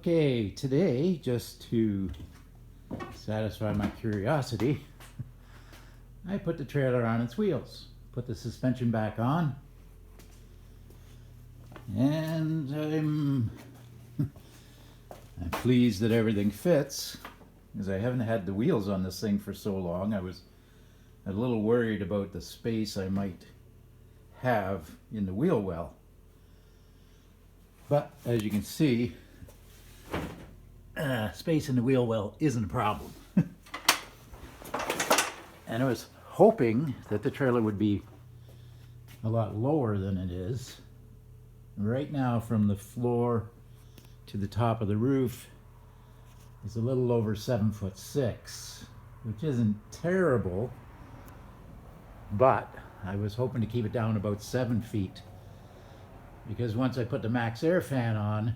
Okay, today, just to satisfy my curiosity, I put the trailer on its wheels, put the suspension back on, and I'm pleased that everything fits, because I haven't had the wheels on this thing for so long. I was a little worried about the space I might have in the wheel well. But as you can see, space in the wheel well isn't a problem. And I was hoping that the trailer would be a lot lower than it is. Right now, from the floor to the top of the roof is a little over 7'6", which isn't terrible, but I was hoping to keep it down about 7 feet, because once I put the max air fan on,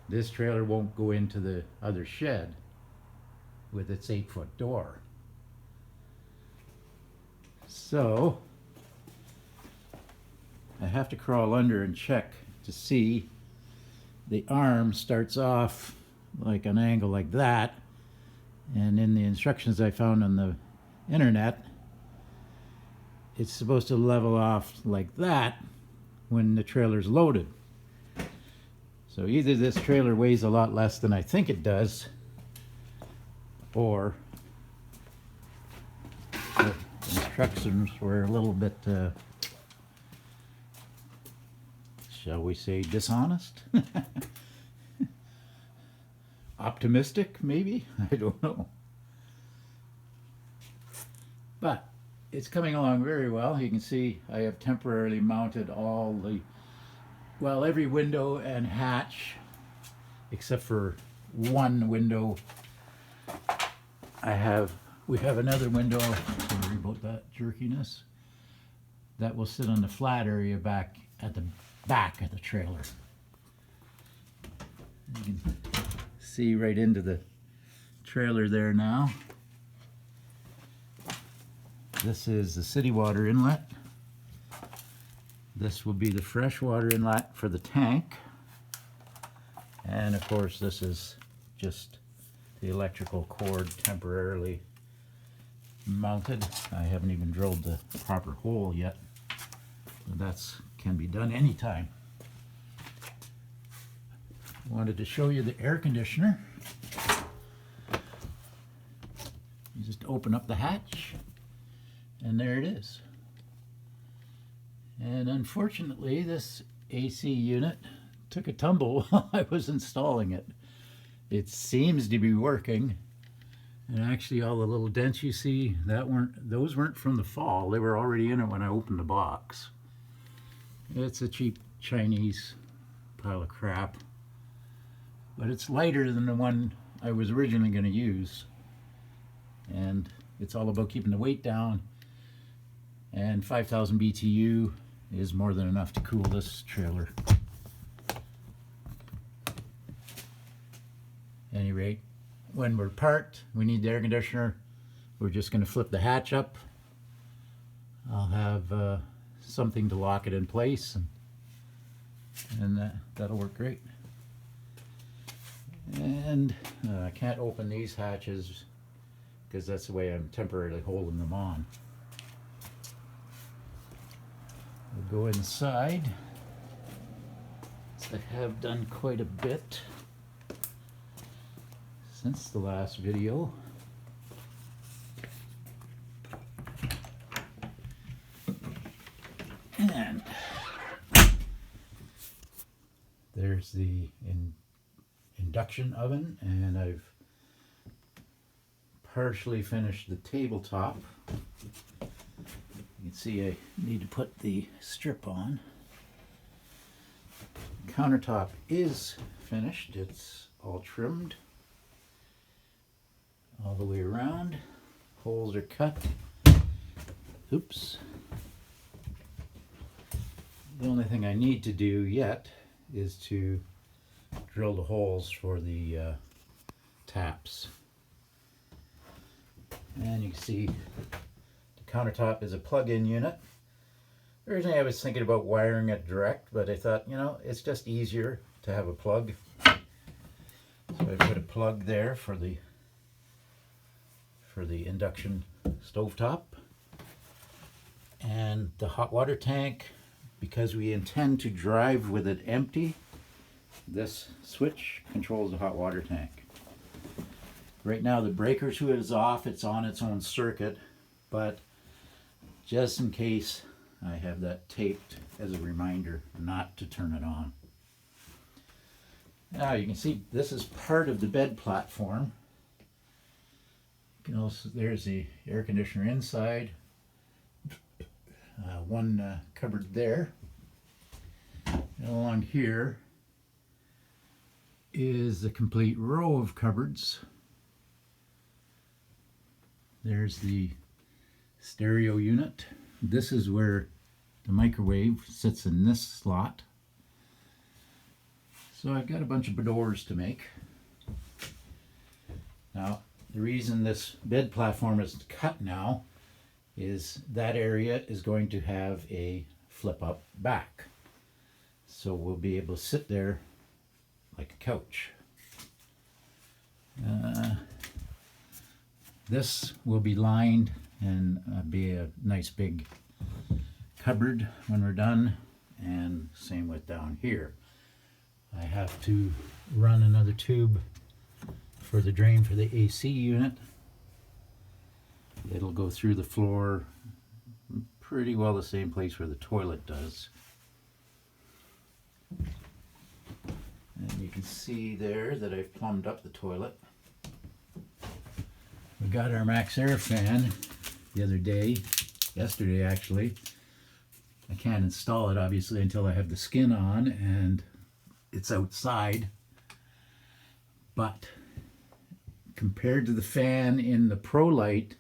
this trailer won't go into the other shed with its 8-foot door. So I have to crawl under and check to see. The arm starts off like an angle like that, and in the instructions I found on the internet, it's supposed to level off like that when the trailer's loaded. So either this trailer weighs a lot less than I think it does, or the instructions were a little bit, shall we say, dishonest? Optimistic, maybe? I don't know. But it's coming along very well. You can see I have temporarily mounted all the, well, every window and hatch, except for one window. We have another window, sorry about that jerkiness, that will sit on the flat area back at the back of the trailer. You can see right into the trailer there now. This is the city water inlet. This will be the freshwater inlet for the tank. And of course, this is just the electrical cord temporarily mounted. I haven't even drilled the proper hole yet. That can be done anytime. Wanted to show you the air conditioner. You just open up the hatch, and there it is. And unfortunately, this AC unit took a tumble while I was installing it. It seems to be working, and actually all the little dents you see, those weren't from the fall. They were already in it when I opened the box. It's a cheap Chinese pile of crap, but it's lighter than the one I was originally going to use, and it's all about keeping the weight down, and 5,000 BTU is more than enough to cool this trailer. At any rate, when we're parked, we need the air conditioner. We're just going to flip the hatch up. I'll have something to lock it in place, and that'll work great. And I can't open these hatches because that's the way I'm temporarily holding them on. We'll go inside. I have done quite a bit since the last video. And there's the induction oven, and I've partially finished the tabletop. You can see I need to put the strip on. The countertop is finished. It's all trimmed all the way around. Holes are cut. Oops. The only thing I need to do yet is to drill the holes for the taps. And you can see the countertop is a plug-in unit. Originally I was thinking about wiring it direct, but I thought, you know, it's just easier to have a plug. I've got a plug there for the induction stovetop, and the hot water tank, because we intend to drive with it empty. This switch controls the hot water tank. Right now the breaker switch is off, it's on its own circuit, but just in case, I have that taped as a reminder not to turn it on. Now you can see this is part of the bed platform. You can also, there's the air conditioner inside, one cupboard there, and along here is a complete row of cupboards. There's the stereo unit. This is where the microwave sits, in this slot. So I've got a bunch of doors to make. Now, the reason this bed platform is cut now is that area is going to have a flip-up back. So we'll be able to sit there like a couch. This will be lined and be a nice big cupboard when we're done, and same with down here. I have to run another tube for the drain for the AC unit. It'll go through the floor pretty well the same place where the toilet does. And you can see there that I've plumbed up the toilet. We got our Max Air fan the other day, yesterday actually. I can't install it obviously until I have the skin on and it's outside. But compared to the fan in the ProLite,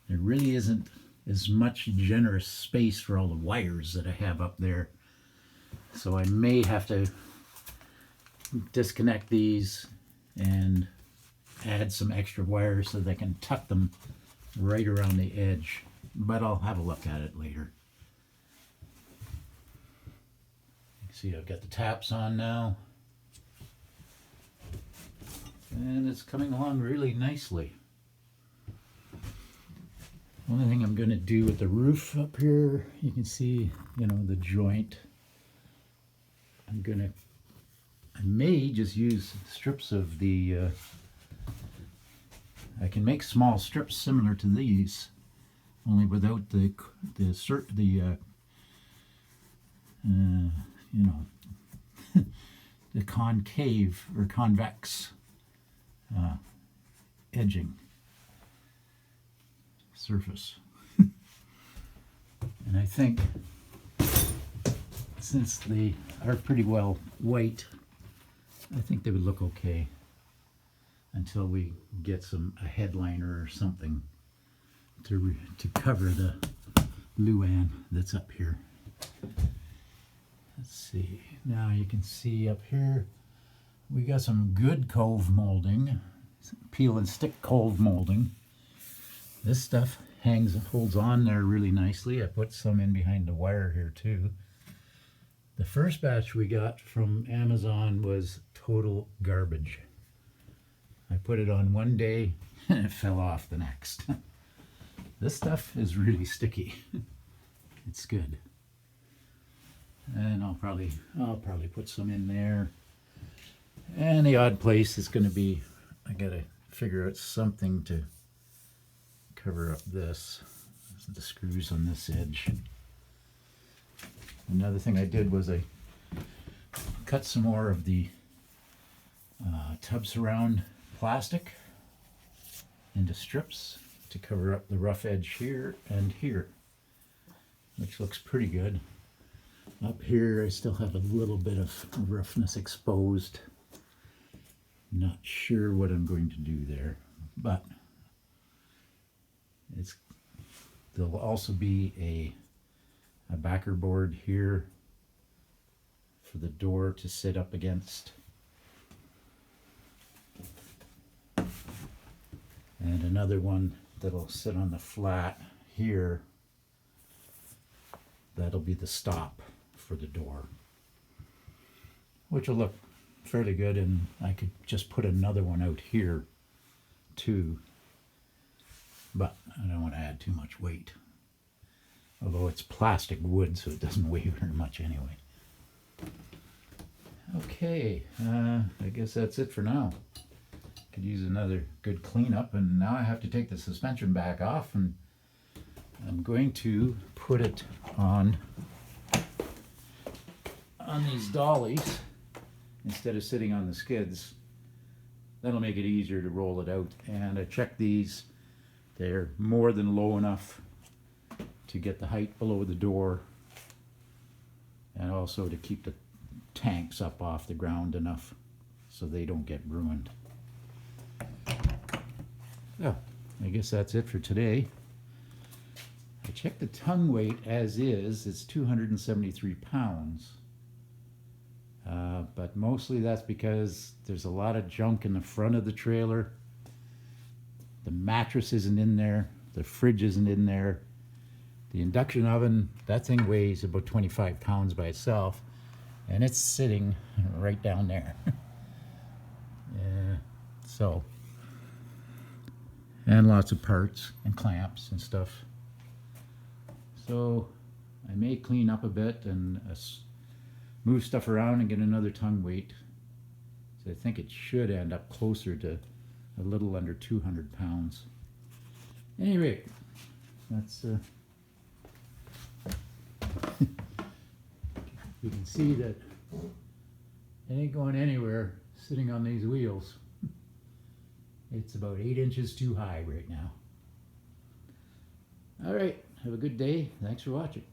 there really isn't as much generous space for all the wires that I have up there. So I may have to disconnect these and add some extra wires so they can tuck them right around the edge, but I'll have a look at it later. You can see I've got the taps on now, and it's coming along really nicely. Only thing I'm going to do with the roof up here, you can see, you know, the joint. I may just use strips of the I can make small strips similar to these, only without the the concave or convex edging surface. And I think since they are pretty well white, I think they would look okay until we get a headliner or something to cover the luan that's up here. Let's see. Now you can see up here we got some good cove molding, peel and stick cove molding. This stuff holds on there really nicely. I put some in behind the wire here too. The first batch we got from Amazon was total garbage. I put it on one day and it fell off the next. This stuff is really sticky. It's good. And I'll probably put some in there. And the odd place is going to be, I gotta figure out something to cover up this, the screws on this edge. Another thing I did was I cut some more of the tub surround plastic into strips to cover up the rough edge here and here, which looks pretty good. Up here I still have a little bit of roughness exposed. Not sure what I'm going to do there, but there'll also be a backer board here for the door to sit up against, and another one that'll sit on the flat here. That'll be the stop for the door, which will look fairly good, and I could just put another one out here too, but I don't want to add too much weight. Although it's plastic wood, so it doesn't weigh very much anyway. Okay, I guess that's it for now. Could use another good cleanup, and now I have to take the suspension back off, and I'm going to put it on these dollies instead of sitting on the skids. That'll make it easier to roll it out. And I checked these. They're more than low enough to get the height below the door, and also to keep the tanks up off the ground enough so they don't get ruined. So, I guess that's it for today. I checked the tongue weight as is. It's 273 pounds. But mostly that's because there's a lot of junk in the front of the trailer. The mattress isn't in there. The fridge isn't in there. The induction oven, that thing weighs about 25 pounds by itself. And it's sitting right down there. Yeah, so. And lots of parts and clamps and stuff. So I may clean up a bit and move stuff around and get another tongue weight. So I think it should end up closer to a little under 200 pounds. At any rate, that's you can see that it ain't going anywhere sitting on these wheels. It's about 8 inches too high right now. All right, have a good day. Thanks for watching.